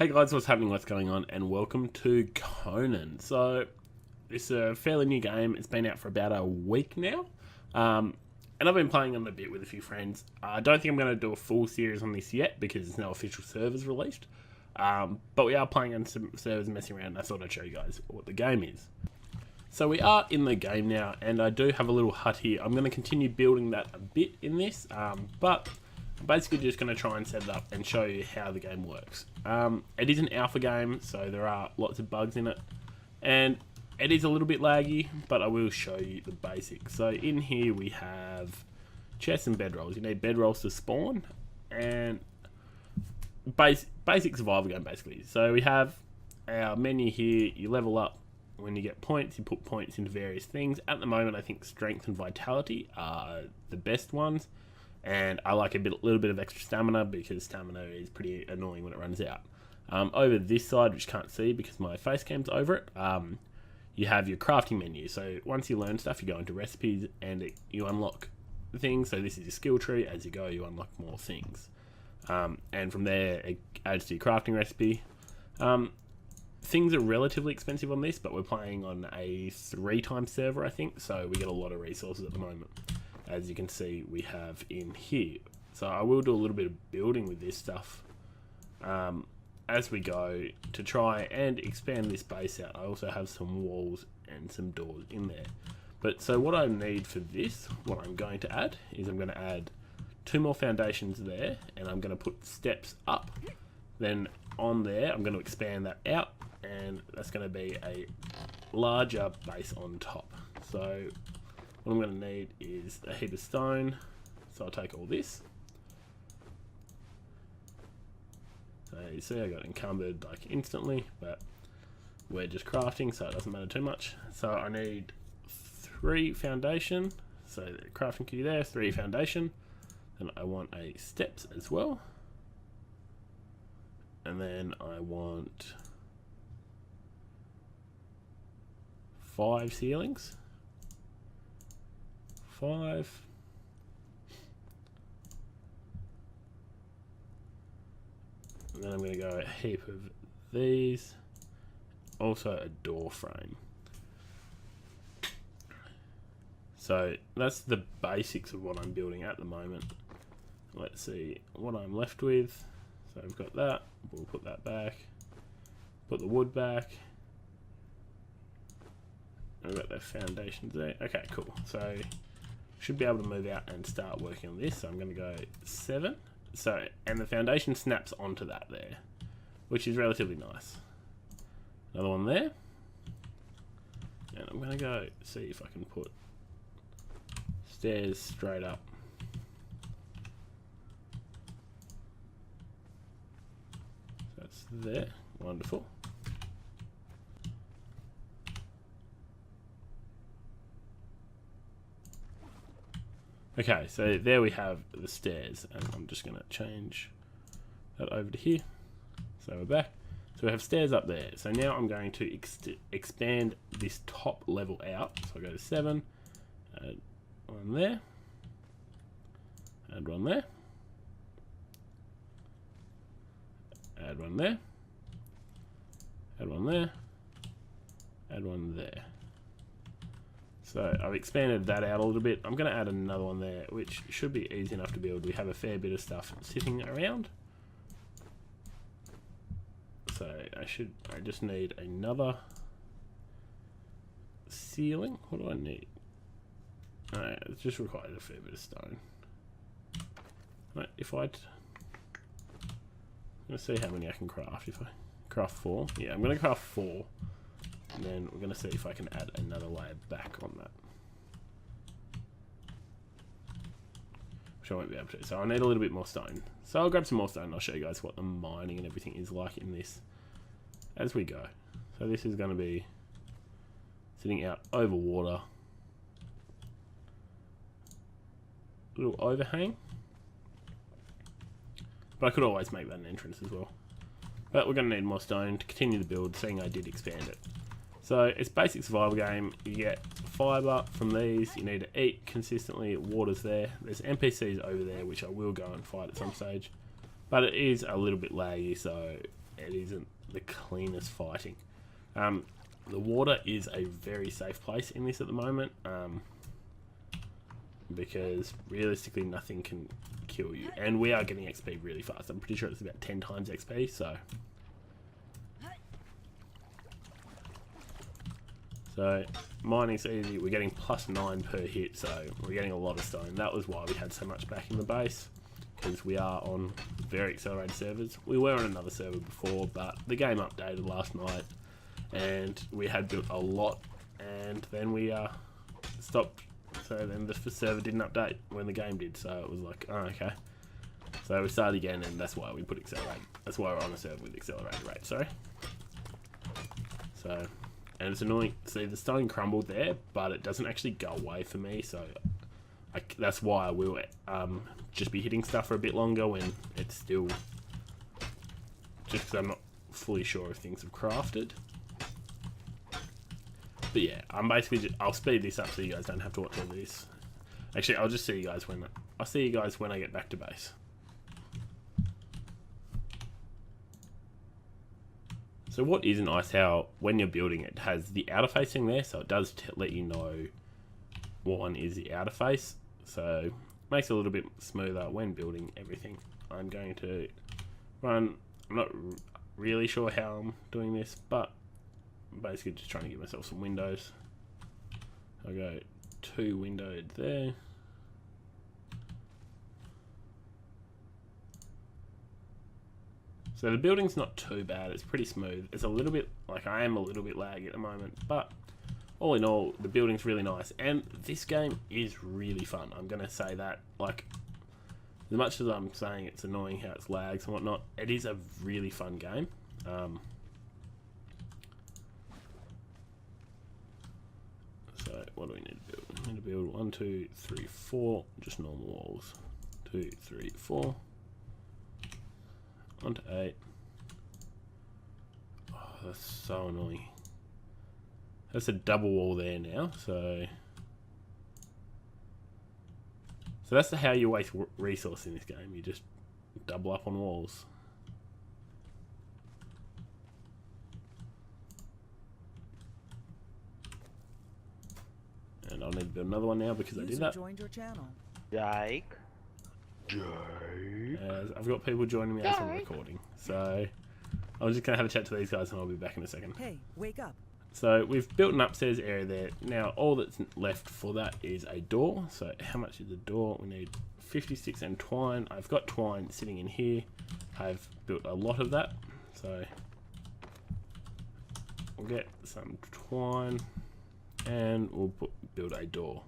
Hey guys, what's happening, what's going on, and welcome to Conan. So, it's a fairly new game. It's been out for about a week now. And I've been playing on a bit with a few friends. I don't think I'm going to do a full series on this yet because there's no official servers released. But we are playing on some servers and messing around, and I thought I'd show you guys what the game is. So we are in the game now, and I do have a little hut here. I'm going to continue building that a bit in this, but I'm basically just going to try and set it up and show you how the game works. It is an alpha game, so there are lots of bugs in it, and it is a little bit laggy, but I will show you the basics. So in here we have chests and bedrolls. You need bedrolls to spawn, and basic survival game basically. So we have our menu here. You level up when you get points. You put points into various things. At the moment, I think strength and vitality are the best ones, and I like a little bit of extra stamina because stamina is pretty annoying when it runs out. Over this side, which you can't see because my face cam's over it, you have your crafting menu. So once you learn stuff, you go into recipes and you unlock things. So this is your skill tree. As you go, you unlock more things. And from there, it adds to your crafting recipe. Things are relatively expensive on this, but we're playing on a 3-time server, I think. So we get a lot of resources at the moment, as you can see we have in here. So I will do a little bit of building with this stuff as we go to try and expand this base out. I also have some walls and some doors in there. But so what I need for this, what I'm going to add, is I'm going to add 2 more foundations there, and I'm going to put steps up. Then on there, I'm going to expand that out, and that's going to be a larger base on top. So what I'm going to need is a heap of stone. So I'll take all this. So you see I got encumbered like instantly, but we're just crafting, so it doesn't matter too much. So I need 3 foundation. So the crafting queue there, 3 foundation. Then I want a steps as well. And then I want 5 ceilings. 5. And then I'm going to go a heap of these. Also a door frame. So that's the basics of what I'm building at the moment. Let's see what I'm left with. So I've got that. We'll put that back. Put the wood back. I've got the foundations there. Okay, cool. So should be able to move out and start working on this. So I'm going to go 7. So, and the foundation snaps onto that there, which is relatively nice. Another one there. And I'm going to go see if I can put stairs straight up. So that's there. Wonderful. Okay, so there we have the stairs, and I'm just going to change that over to here. So we're back. So we have stairs up there. So now I'm going to expand this top level out. So I go to 7, add 1 there, add 1 there, add 1 there, add 1 there, add 1 there. So I've expanded that out a little bit. I'm going to add another one there, which should be easy enough to build. We have a fair bit of stuff sitting around. So I just need another ceiling. What do I need? It just requires a fair bit of stone. Right, if I'm going to see how many I can craft. If I craft 4. Yeah, I'm going to craft 4. And then we're going to see if I can add another layer back on that. Which I won't be able to. So I need a little bit more stone. So I'll grab some more stone and I'll show you guys what the mining and everything is like in this as we go. So this is going to be sitting out over water. A little overhang. But I could always make that an entrance as well. But we're going to need more stone to continue the build, seeing I did expand it. So it's basic survival game. You get fiber from these. You need to eat consistently. Water's there. There's NPCs over there, which I will go and fight at some stage. But it is a little bit laggy, so it isn't the cleanest fighting. The water is a very safe place in this at the moment, because realistically nothing can kill you, and we are getting XP really fast. I'm pretty sure it's about 10 times XP, so mining's easy. We're getting +9 per hit, so we're getting a lot of stone. That was why we had so much back in the base, because we are on very accelerated servers. We were on another server before, but the game updated last night and we had built a lot, and then we stopped. So then the server didn't update when the game did, so it was like, oh, okay. So we started again, and that's why we put accelerate. That's why we're on a server with accelerated rate, sorry. So, and it's annoying. See, the stone crumbled there, but it doesn't actually go away for me, so that's why I will just be hitting stuff for a bit longer when it's still, just because I'm not fully sure if things have crafted. But yeah, I'm basically just, I'll speed this up so you guys don't have to watch all this. Actually, I'll just see you guys when I get back to base. So what is nice, how when you're building it has the outer facing there, so it does let you know what one is the outer face. So makes it a little bit smoother when building everything. I'm going to run, I'm not really sure how I'm doing this, but I'm basically just trying to give myself some windows. I'll go 2 windowed there. So the building's not too bad, it's pretty smooth. It's a little bit, like I am a little bit laggy at the moment, but all in all, the building's really nice. And this game is really fun, I'm going to say that. Like, as much as I'm saying it's annoying how it's lags and whatnot, it is a really fun game. So what do we need to build? We need to build 1, 2, 3, 4, just normal walls. 2, 3, 4. 1 to 8. Oh, that's so annoying. That's a double wall there now, so that's how you waste resource in this game. You just double up on walls. And I'll need to build another one now because I did that. Joined your channel. Jake. I've got people joining me as I'm recording, so I'm just going to have a chat to these guys and I'll be back in a second. Hey, wake up. So we've built an upstairs area there. Now all that's left for that is a door. So how much is the door? We need 56 and twine. I've got twine sitting in here. I've built a lot of that. So we'll get some twine and we'll build a door.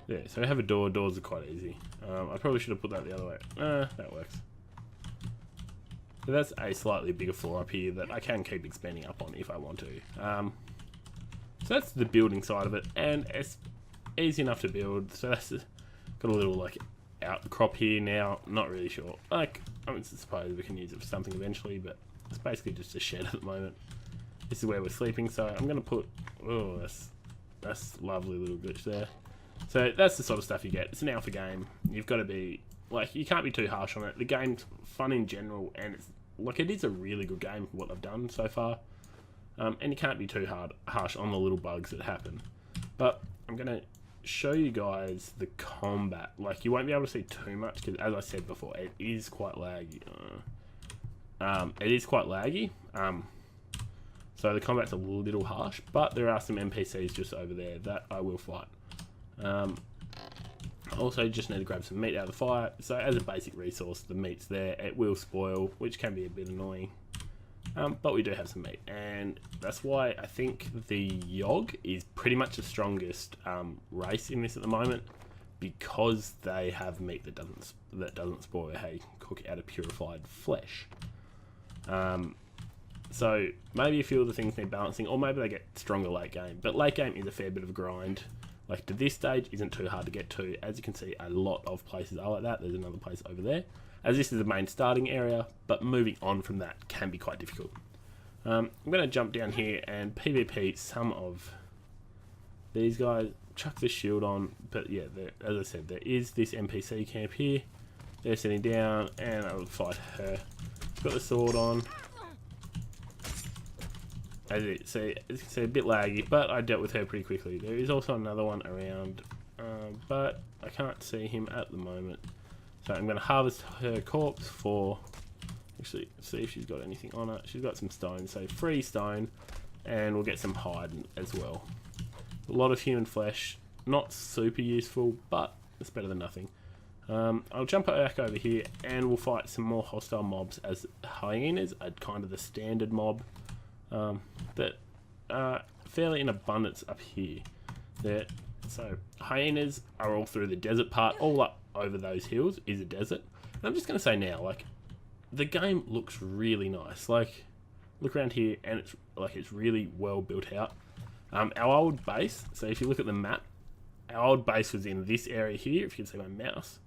Yeah, so I have a door. Doors are quite easy. I probably should have put that the other way. That works. So that's a slightly bigger floor up here that I can keep expanding up on if I want to. So that's the building side of it, and it's easy enough to build. So that's got a little like outcrop here now. Not really sure. Like, I suppose we can use it for something eventually, but it's basically just a shed at the moment. This is where we're sleeping, so I'm gonna put. Oh, that's lovely little glitch there. So that's the sort of stuff you get. It's an alpha game. You've got to be, like, you can't be too harsh on it. The game's fun in general, and it's, like, it is a really good game for what they've done so far. And you can't be too harsh on the little bugs that happen. But I'm going to show you guys the combat. Like, you won't be able to see too much, because as I said before, it is quite laggy. So the combat's a little harsh, but there are some NPCs just over there that I will fight. Also just need to grab some meat out of the fire. So as a basic resource, the meat's there. It will spoil, which can be a bit annoying. But we do have some meat, and that's why I think the Yog is pretty much the strongest race in this at the moment, because they have meat that doesn't spoil. How you cook it out of purified flesh. So maybe a few of the things need balancing, or maybe they get stronger late game. But late game is a fair bit of a grind. Like, to this stage isn't too hard to get to. As you can see, a lot of places are like that. There's another place over there, as this is the main starting area, but moving on from that can be quite difficult. I'm going to jump down here and PvP some of these guys, chuck the shield on, but yeah, as I said, there is this NPC camp here. They're sitting down, and I'll fight her. Got the sword on. As you can see, a bit laggy, but I dealt with her pretty quickly. There is also another one around, but I can't see him at the moment. So I'm going to harvest her corpse for, actually, see if she's got anything on her. She's got some stone, so 3 stone, and we'll get some hide as well. A lot of human flesh, not super useful, but it's better than nothing. I'll jump back over here, and we'll fight some more hostile mobs, as hyenas are kind of the standard mob that are fairly in abundance up here. So hyenas are all through the desert part, all up over those hills is a desert. And I'm just going to say now, like, the game looks really nice. Like, look around here, and it's really well built out. Our old base, so if you look at the map, our old base was in this area here, if you can see my mouse.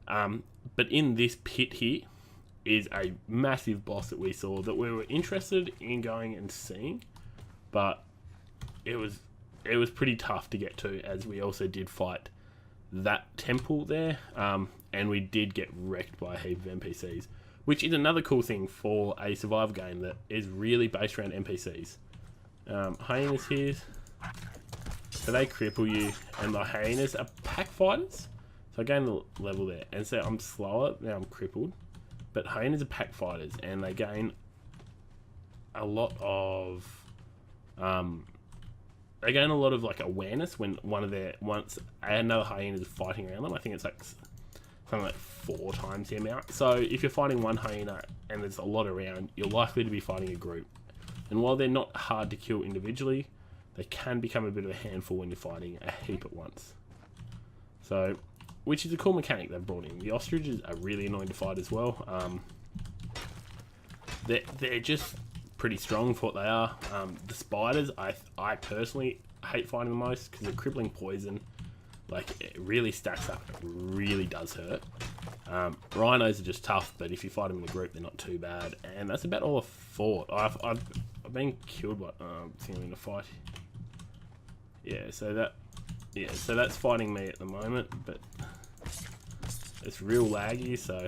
But in this pit here is a massive boss that we saw that we were interested in going and seeing, but it was pretty tough to get to, as we also did fight that temple there, and we did get wrecked by a heap of NPCs, which is another cool thing for a survival game that is really based around NPCs. Hyenas here, so they cripple you, and the hyenas are pack fighters. So I gained the level there, and so I'm slower, now I'm crippled, but hyenas are pack fighters, and they gain a lot of like awareness when once another hyena is fighting around them. I think it's like something like 4 times the amount. So if you're fighting one hyena and there's a lot around, you're likely to be fighting a group. And while they're not hard to kill individually, they can become a bit of a handful when you're fighting a heap at once. So, which is a cool mechanic they've brought in. The ostriches are really annoying to fight as well. They're just pretty strong for what they are. The spiders, I personally hate fighting the most because they're crippling poison. Like, it really stacks up. It really does hurt. Rhinos are just tough, but if you fight them in a group, they're not too bad. And that's about all I've fought. I've been killed by thing in a fight. Yeah, so that's fighting me at the moment, but it's real laggy. So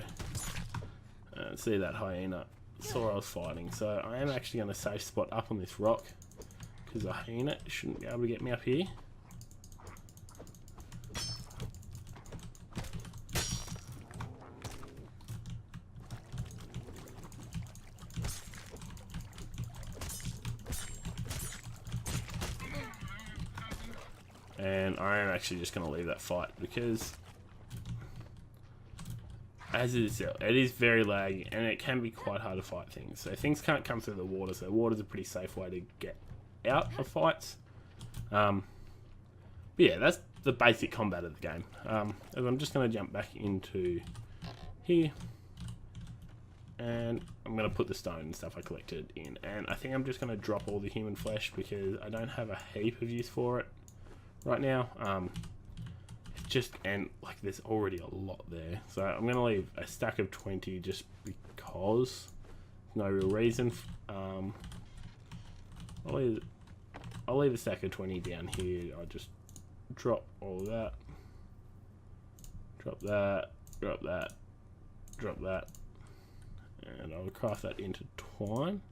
see that hyena. Saw I was fighting, so I am actually going to safe spot up on this rock because the hyena shouldn't be able to get me up here. And I am actually just going to leave that fight because, as it is very laggy and it can be quite hard to fight things. So things can't come through the water, so water's a pretty safe way to get out of fights. But yeah, that's the basic combat of the game. And I'm just going to jump back into here, and I'm going to put the stone and stuff I collected in. And I think I'm just going to drop all the human flesh because I don't have a heap of use for it right now. And like there's already a lot there, so I'm going to leave a stack of 20 just because no real reason. I'll leave a stack of 20 down here. I'll just drop all of that, drop that, drop that, drop that, and I'll craft that into twine.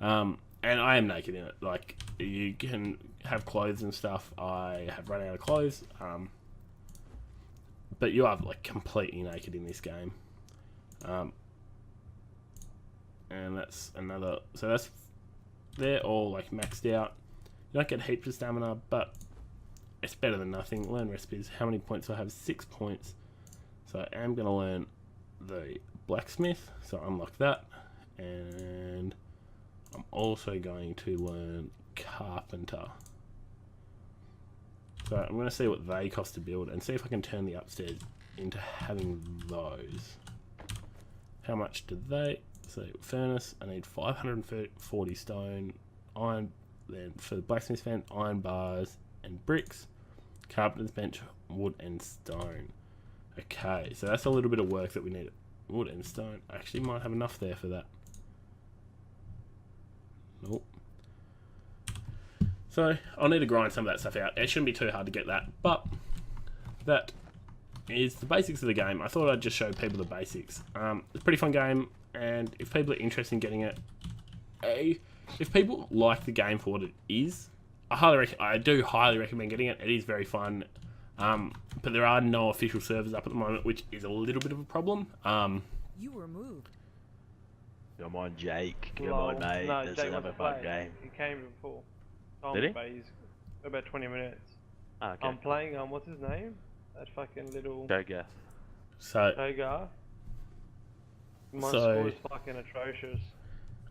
And I am naked in it. Like, you can have clothes and stuff. I have run out of clothes. But you are like completely naked in this game. And that's another, so they're all like maxed out. You don't get heaps of stamina, but it's better than nothing. Learn recipes. How many points do I have? 6 points. So I am going to learn the blacksmith, so unlock that. And I'm also going to learn carpenter. So I'm going to see what they cost to build and see if I can turn the upstairs into having those. How much do they? So furnace, I need 540 stone, iron, then for the blacksmith's vent, iron bars and bricks, carpenter's bench, wood and stone. Okay, so that's a little bit of work that we need. Wood and stone, I actually might have enough there for that. Nope. So I'll need to grind some of that stuff out. It shouldn't be too hard to get that, but that is the basics of the game. I thought I'd just show people the basics. It's a pretty fun game, and if people are interested in getting it, if people like the game for what it is, I do highly recommend getting it. It is very fun, but there are no official servers up at the moment, which is a little bit of a problem. You were moved. Come on, Jake. Come on, mate. No, There's Jake another wants fun to play. game. He came before. Did he? But he's about 20 minutes. Oh, okay. I'm playing what's his name? That fucking little Go guess. So Togar. My So- score is fucking atrocious.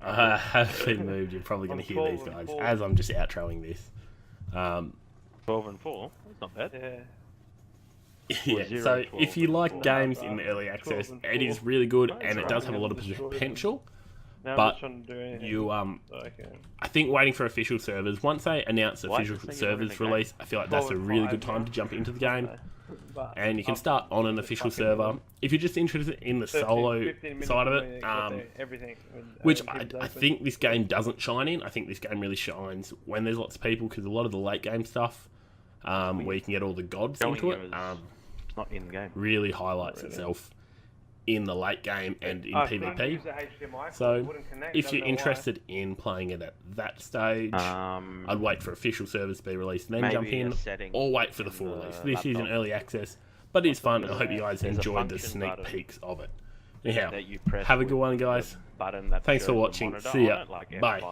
I have been moved. You're probably going to I'm hear these 12 and guys 4. as I'm just outroing this. 12 and 4. That's not bad. Yeah. Yeah, 0 so and 12 if you like and games 4. in the early access, 12 it and is 4. really good, Nice. and it does have a lot of Destroy them. potential. Now But I'm just trying to do anything. You So I can. I think waiting for official servers. Once they announce Why official is this thing even in servers the game? release, I feel like that's a 12 and really 5 good time now. to jump into the game. But And you can I've start on an just official fucking server. done if you're just interested in the 13, solo 15 minutes side of when it, they got there, everything. When, which when games I open. think this game doesn't shine in. I think this game really shines when there's lots of people, because a lot of the late game stuff, where you can get all the gods Telling into it, you it's not in the game. really highlights Really? itself in the late game and in I think I PvP. used the HDMI, So, it wouldn't connect, if don't you're know why. interested in playing it at that stage, I'd wait for official servers to be released and then Maybe jump a in, setting or wait for the in full the release. This is an laptop. early access, but it is fun, and I hope you guys There's a enjoyed the function sneak button peeks of it. Anyhow, that you press have a with good one, the guys. button that Thanks for shows the watching. monitor See on ya. it, like Bye. F5